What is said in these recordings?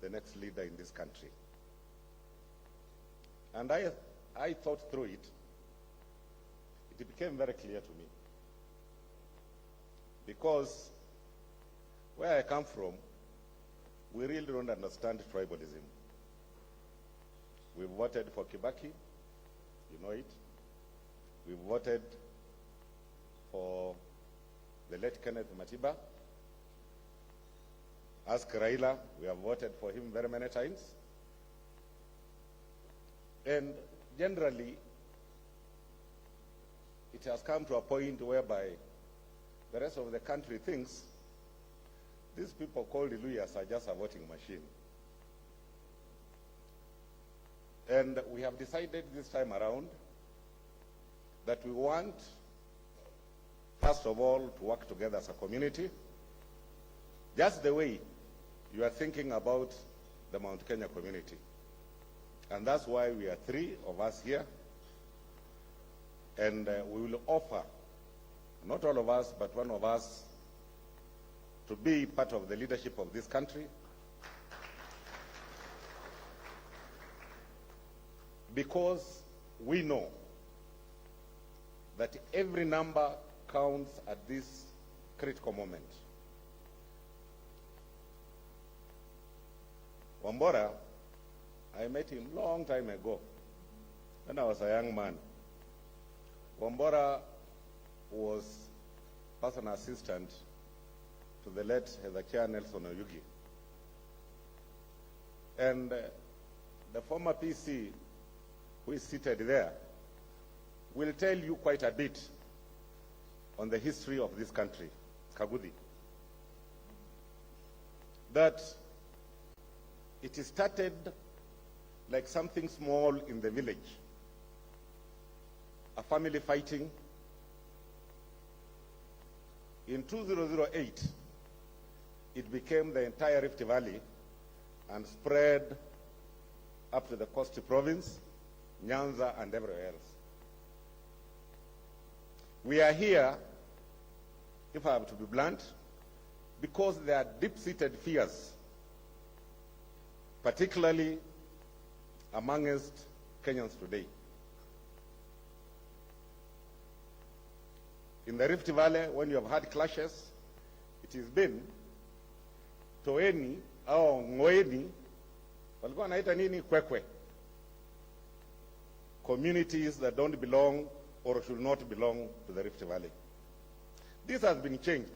the next leader in this country. And I thought through it. It became very clear to me. Because where I come from, we really don't understand tribalism. We voted for Kibaki, you know it. We voted for the late Kenneth Matiba. Ask Raila, we have voted for him very many times. And generally, it has come to a point whereby the rest of the country thinks these people called Luyas are just a voting machine. And we have decided this time around that we want, first of all, to work together as a community, just the way you are thinking about the Mount Kenya community. And that's why we are 3 of us here. And we will offer, not all of us, but one of us, to be part of the leadership of this country. Because we know that every number counts at this critical moment. Wambora, I met him long time ago when I was a young man. Wambora was personal assistant to the late Hezekiah Nelson Oyugi. And the former PC who is seated there will tell you quite a bit on the history of this country, Kagudi. That it started like something small in the village, a family fighting. In 2008, it became the entire Rift Valley and spread up to the Coast Province, Nyanza, and everywhere else. We are here, if I have to be blunt, because there are deep-seated fears, particularly amongst Kenyans today. In the Rift Valley, when you have had clashes, it has been Toeni au Ngoeni, walikuwa wanaita nini kwekwe, communities that don't belong or should not belong to the Rift Valley. This has been changed.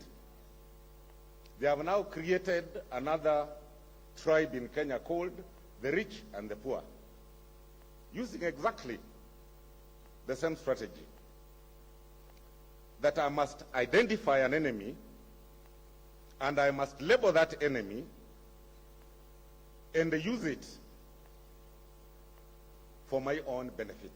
They have now created another tribe in Kenya called the rich and the poor, using exactly the same strategy. That I must identify an enemy and I must label that enemy and use it for my own benefit.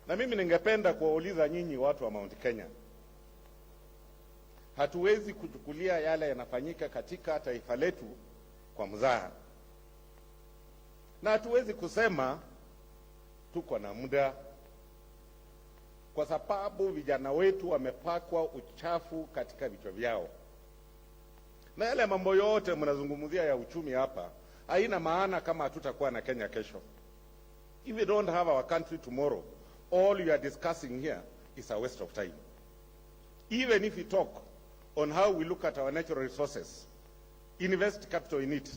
Na mimi ningependa kuwauliza nyinyi watu wa Mount Kenya, hatuwezi kuchukulia yale yanafanyika katika taifa letu kwa mzaha, na hatuwezi kusema tuko na muda, kwa sababu vijana wetu wamepakwa uchafu katika vichwa vyao. Na yale mambo yote mnazungumzia ya uchumi hapa haina maana kama hatutakuwa na Kenya kesho. If we don't have our country tomorrow, all you are discussing here is a waste of time. Even if we talk on how we look at our natural resources, invest capital in it,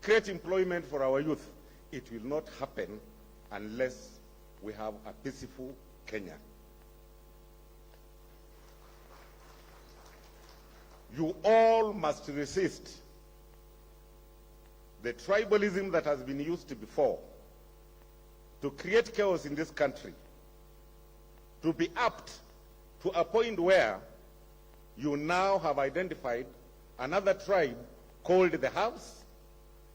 create employment for our youth, it will not happen unless we have a peaceful Kenya. You all must resist the tribalism that has been used before to create chaos in this country, to be apt to a point where you now have identified another tribe called the Haves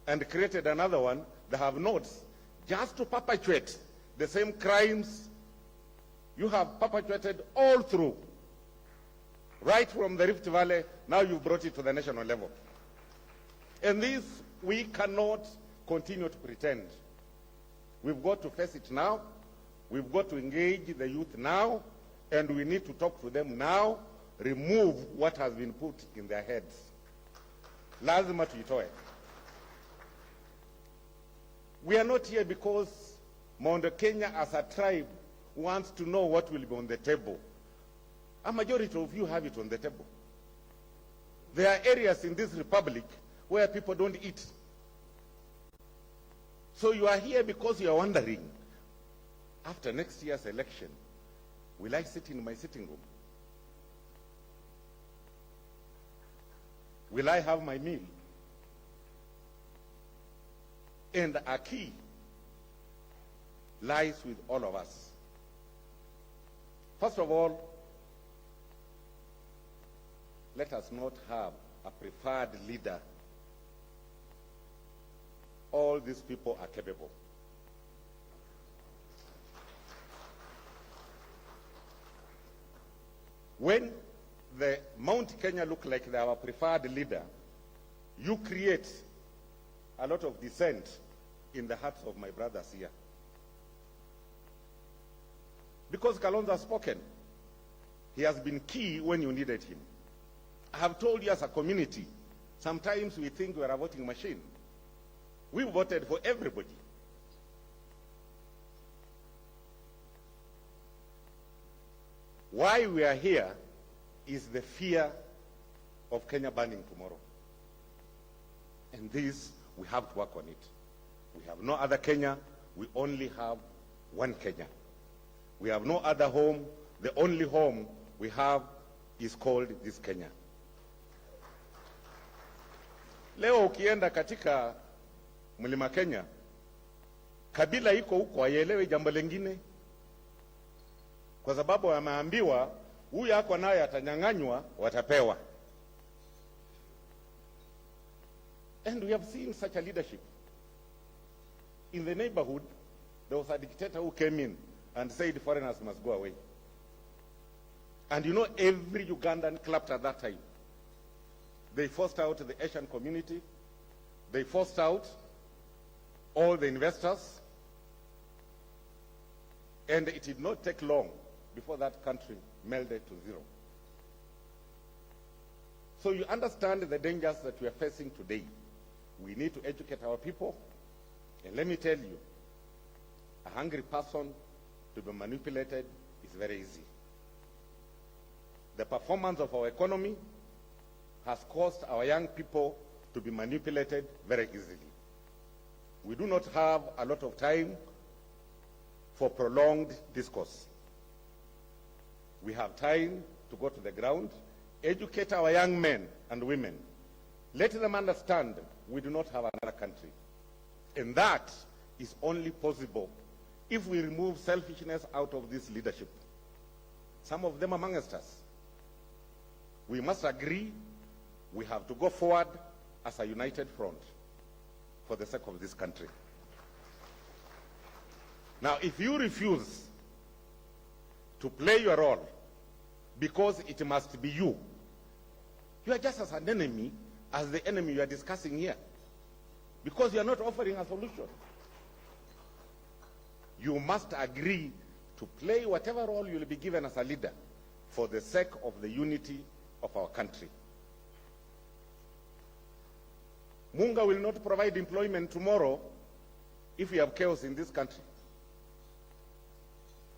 and created another one, the Have-Nots, just to perpetuate the same crimes you have perpetuated all through. Right from the Rift Valley, now you've brought it to the national level. And this, we cannot continue to pretend. We've got to face it now. We've got to engage the youth now, and we need to talk to them now remove what has been put in their heads. Lazima tuitoe. We are not here because Mount Kenya as a tribe wants to know what will be on the table. A majority of you have it on the table. There are areas in this republic where people don't eat. So you are here because you are wondering, after next year's election, will I sit in my sitting room? Will I have my meal? And a key lies with all of us. First of all, let us not have a preferred leader. All these people are capable. When the Mount Kenya look like they are our preferred leader, you create a lot of dissent in the hearts of my brothers here. Because Kalonzo has spoken. He has been key when you needed him. I have told you as a community, sometimes we think we are a voting machine. We voted for everybody. Why we are here is the fear of Kenya burning tomorrow. And this, we have to work on it. We have no other Kenya. We only have one Kenya. We have no other home. The only home we have is called this Kenya. Leo ukienda katika Mlima Kenya, kabila iko huko haielewi jambo lingine, kwa sababu wameambiwa huyu yako naye atanyang'anywa, watapewa. And we have seen such a leadership. In the neighborhood, there was a dictator who came in and said foreigners must go away. And you know, every Ugandan clapped at that time. They forced out the Asian community. They forced out all the investors. And it did not take long before that country melted to zero. So you understand the dangers that we are facing today. We need to educate our people. And let me tell you, a hungry person to be manipulated is very easy. The performance of our economy has caused our young people to be manipulated very easily. We do not have a lot of time for prolonged discourse. We have time to go to the ground, educate our young men and women. Let them understand we do not have another country. And that is only possible if we remove selfishness out of this leadership. Some of them amongst us. We must agree we have to go forward as a united front for the sake of this country. Now, if you refuse to play your role because it must be you, you are just as an enemy as the enemy you are discussing here, because you are not offering a solution. You must agree to play whatever role you will be given as a leader for the sake of the unity of our country. Munga will not provide employment tomorrow if we have chaos in this country.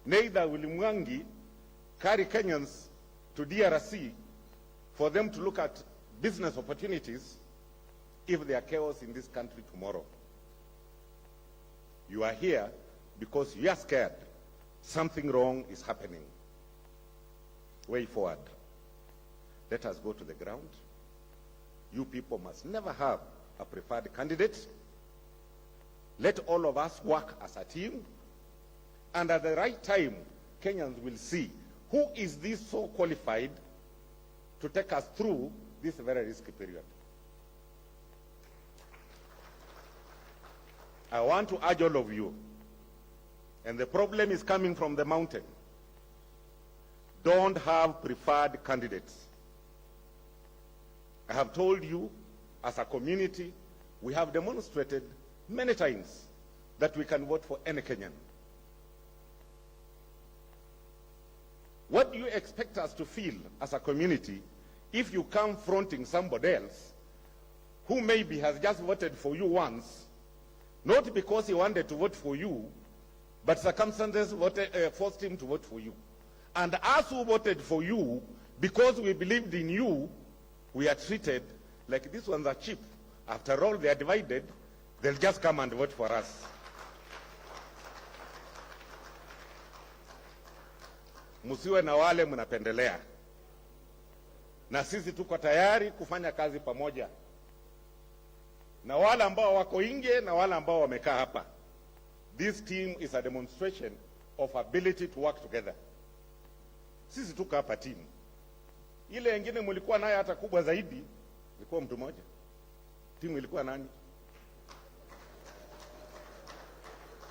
Neither will Mwangi carry Kenyans to DRC for them to look at business opportunities if there are chaos in this country tomorrow. You are here because you are scared something wrong is happening. Way forward. Let us go to the ground. You people must never have a preferred candidate. Let all of us work as a team. And at the right time, Kenyans will see who is this so qualified to take us through this very risky period. I want to urge all of you, and the problem is coming from the mountain. Don't have preferred candidates. I have told you, as a community, we have demonstrated many times that we can vote for any Kenyan. What do you expect us to feel as a community if you come fronting somebody else who maybe has just voted for you once, not because he wanted to vote for you, but circumstances forced him to vote for you? And us who voted for you, because we believed in you, we are treated like these ones are cheap. After all, they are divided. They'll just come and vote for us. Musiwe na wale mnapendelea. Na sisi tuko tayari kufanya kazi pamoja. Na wale ambao wako nje na wale ambao wamekaa hapa. This team is a demonstration of ability to work together. Sisi tuko hapa team. Ile wengine mlikuwa naye hata kubwa zaidi, ilikuwa mtu mmoja. Timu ilikuwa nani?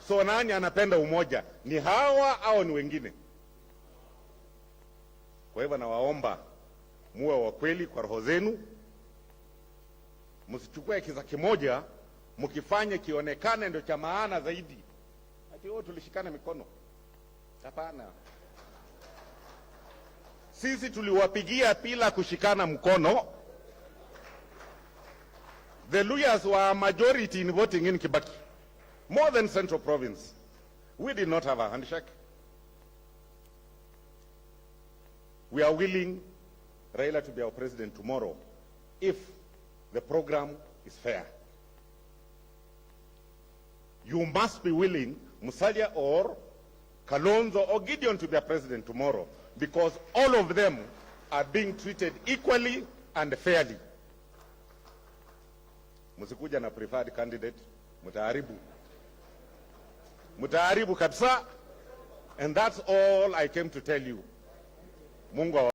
So nani anapenda umoja? Ni hawa au ni wengine? Kwa hivyo nawaomba muwe wa kweli kwa roho zenu. Msichukue kiza kimoja mkifanye kionekane ndio cha maana zaidi. Ati wao tulishikana mikono. Hapana. Sisi tuliwapigia bila kushikana mkono. The Luyas were a majority in voting in Kibaki, more than Central Province. We did not have a handshake. We are willing Raila to be our president tomorrow if the program is fair. You must be willing, Musalia or Kalonzo or Gideon, to be a president tomorrow, because all of them are being treated equally and fairly. Musikuja na preferred candidate, mutaharibu kabisa. And that's all I came to tell you. Mungu